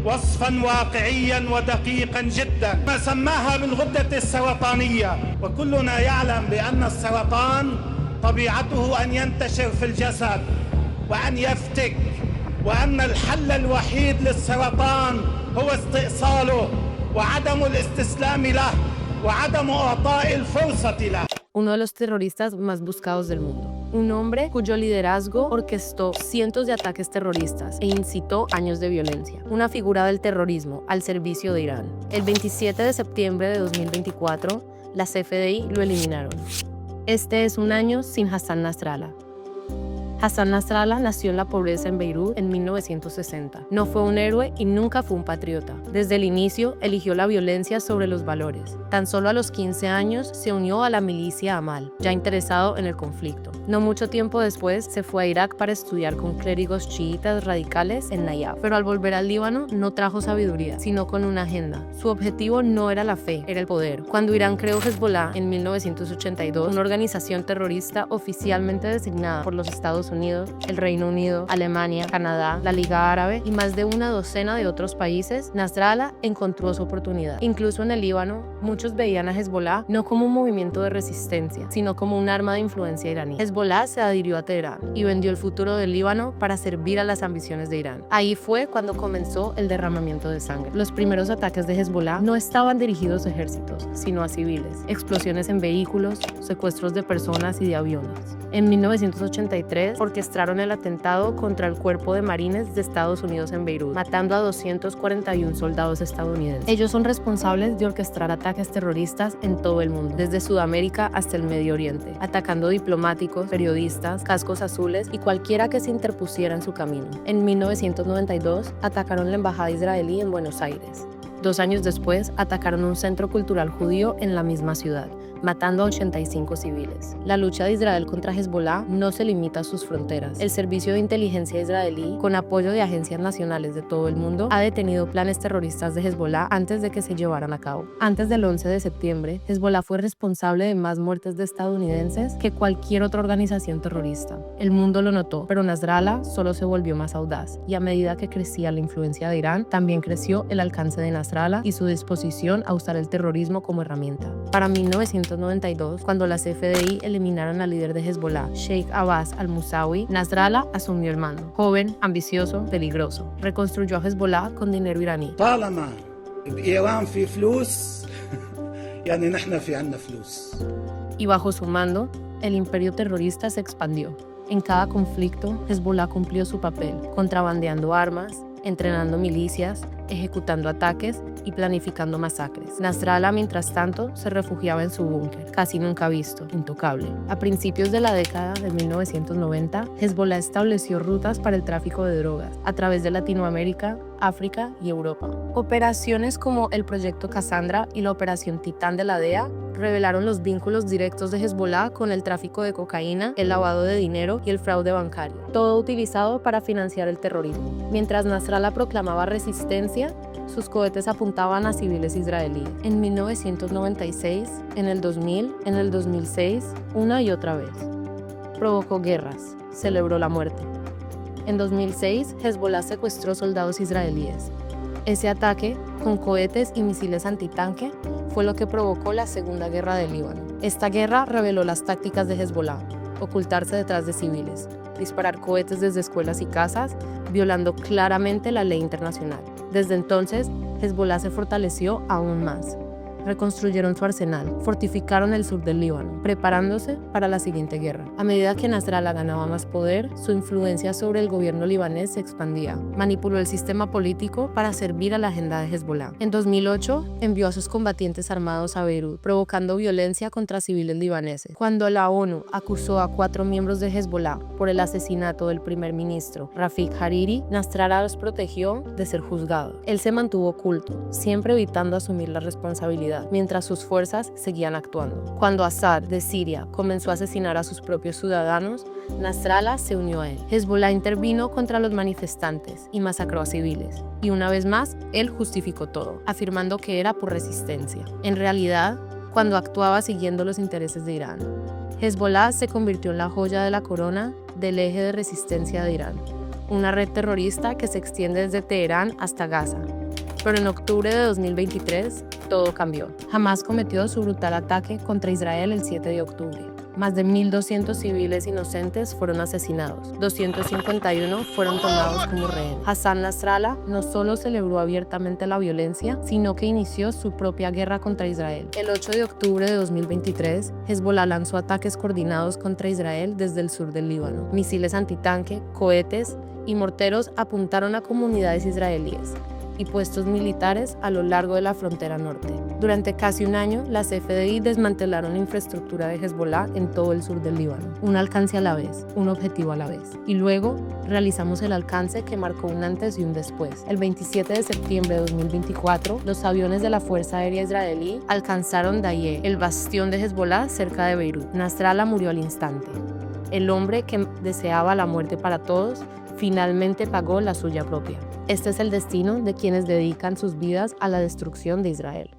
وصفا واقعيا ودقيقا جدا ما سماها بالغدة السرطانية. وكلنا يعلم بأن السرطان طبيعته أن ينتشر في الجسد وأن يفتك، وأن الحل الوحيد للسرطان هو استئصاله وعدم الاستسلام له وعدم إعطاء الفرصة له. Uno de los terroristas más buscados del mundo. Un hombre cuyo liderazgo orquestó cientos de ataques terroristas e incitó años de violencia. Una figura del terrorismo al servicio de Irán. El 27 de septiembre de 2024, las FDI lo eliminaron. Este es un año sin Hassan Nasrallah. Hassan Nasrallah nació en la pobreza en Beirut en 1960. No fue un héroe y nunca fue un patriota. Desde el inicio eligió la violencia sobre los valores. Tan solo a los 15 años se unió a la milicia Amal, ya interesado en el conflicto. No mucho tiempo después se fue a Irak para estudiar con clérigos chiitas radicales en Nayaf. Pero al volver al Líbano no trajo sabiduría, sino con una agenda. Su objetivo no era la fe, era el poder. Cuando Irán creó Hezbollah en 1982, una organización terrorista oficialmente designada por los Estados Unidos, el Reino Unido, Alemania, Canadá, la Liga Árabe y más de una docena de otros países, Nasrallah encontró su oportunidad. Incluso en el Líbano, muchos veían a Hezbollah no como un movimiento de resistencia, sino como un arma de influencia iraní. Hezbollah se adhirió a Teherán y vendió el futuro del Líbano para servir a las ambiciones de Irán. Ahí fue cuando comenzó el derramamiento de sangre. Los primeros ataques de Hezbollah no estaban dirigidos a ejércitos, sino a civiles. Explosiones en vehículos, secuestros de personas y de aviones. En 1983, orquestaron el atentado contra el Cuerpo de Marines de Estados Unidos en Beirut, matando a 241 soldados estadounidenses. Ellos son responsables de orquestar ataques terroristas en todo el mundo, desde Sudamérica hasta el Medio Oriente, atacando diplomáticos, periodistas, cascos azules y cualquiera que se interpusiera en su camino. En 1992, atacaron la embajada israelí en Buenos Aires. 2 años después, atacaron un centro cultural judío en la misma ciudad, matando a 85 civiles. La lucha de Israel contra Hezbollah no se limita a sus fronteras. El servicio de inteligencia israelí, con apoyo de agencias nacionales de todo el mundo, ha detenido planes terroristas de Hezbollah antes de que se llevaran a cabo. Antes del 11 de septiembre, Hezbollah fue responsable de más muertes de estadounidenses que cualquier otra organización terrorista. El mundo lo notó, pero Nasrallah solo se volvió más audaz, y a medida que crecía la influencia de Irán, también creció el alcance de Nasrallah y su disposición a usar el terrorismo como herramienta. Para 1992, cuando las FDI eliminaron al líder de Hezbollah, Sheikh Abbas al-Musawi, Nasrallah asumió el mando. Joven, ambicioso, peligroso. Reconstruyó a Hezbollah con dinero iraní. طالما بإيران في فلوس يعني نحن في عنا فلوس. Y bajo su mando, el imperio terrorista se expandió. En cada conflicto, Hezbollah cumplió su papel, contrabandeando armas, entrenando milicias, ejecutando ataques y planificando masacres. Nasrallah, mientras tanto, se refugiaba en su búnker, casi nunca visto, intocable. A principios de la década de 1990, Hezbollah estableció rutas para el tráfico de drogas a través de Latinoamérica, África y Europa. Operaciones como el Proyecto Cassandra y la Operación Titán de la DEA revelaron los vínculos directos de Hezbollah con el tráfico de cocaína, el lavado de dinero y el fraude bancario, todo utilizado para financiar el terrorismo. Mientras Nasrallah proclamaba resistencia, sus cohetes apuntaban a civiles israelíes. En 1996, en el 2000, en el 2006, una y otra vez. Provocó guerras, celebró la muerte. En 2006, Hezbollah secuestró soldados israelíes. Ese ataque, con cohetes y misiles antitanque, fue lo que provocó la Segunda Guerra del Líbano. Esta guerra reveló las tácticas de Hezbollah: ocultarse detrás de civiles, disparar cohetes desde escuelas y casas, violando claramente la ley internacional. Desde entonces, Hezbollah se fortaleció aún más. Reconstruyeron su arsenal, fortificaron el sur del Líbano, preparándose para la siguiente guerra. A medida que Nasrallah ganaba más poder, su influencia sobre el gobierno libanés se expandía. Manipuló el sistema político para servir a la agenda de Hezbollah. En 2008, envió a sus combatientes armados a Beirut, provocando violencia contra civiles libaneses. Cuando la ONU acusó a 4 miembros de Hezbollah por el asesinato del primer ministro Rafik Hariri, Nasrallah los protegió de ser juzgado. Él se mantuvo oculto, siempre evitando asumir la responsabilidad, mientras sus fuerzas seguían actuando. Cuando Assad de Siria comenzó a asesinar a sus propios ciudadanos, Nasrallah se unió a él. Hezbollah intervino contra los manifestantes y masacró a civiles. Y una vez más, él justificó todo, afirmando que era por resistencia. En realidad, cuando actuaba siguiendo los intereses de Irán. Hezbollah se convirtió en la joya de la corona del eje de resistencia de Irán, una red terrorista que se extiende desde Teherán hasta Gaza, Pero en octubre de 2023, todo cambió. Hamás cometió su brutal ataque contra Israel el 7 de octubre. Más de 1.200 civiles inocentes fueron asesinados. 251 fueron tomados como rehenes. Hassan Nasrallah no solo celebró abiertamente la violencia, sino que inició su propia guerra contra Israel. El 8 de octubre de 2023, Hezbollah lanzó ataques coordinados contra Israel desde el sur del Líbano. Misiles antitanque, cohetes y morteros apuntaron a comunidades israelíes y puestos militares a lo largo de la frontera norte. Durante casi un año, las FDI desmantelaron la infraestructura de Hezbollah en todo el sur del Líbano, un alcance a la vez, un objetivo a la vez. Y luego realizamos el alcance que marcó un antes y un después. El 27 de septiembre de 2024, los aviones de la Fuerza Aérea Israelí alcanzaron Dayeh, el bastión de Hezbollah cerca de Beirut. Nasrallah murió al instante. El hombre que deseaba la muerte para todos finalmente pagó la suya propia. Este es el destino de quienes dedican sus vidas a la destrucción de Israel.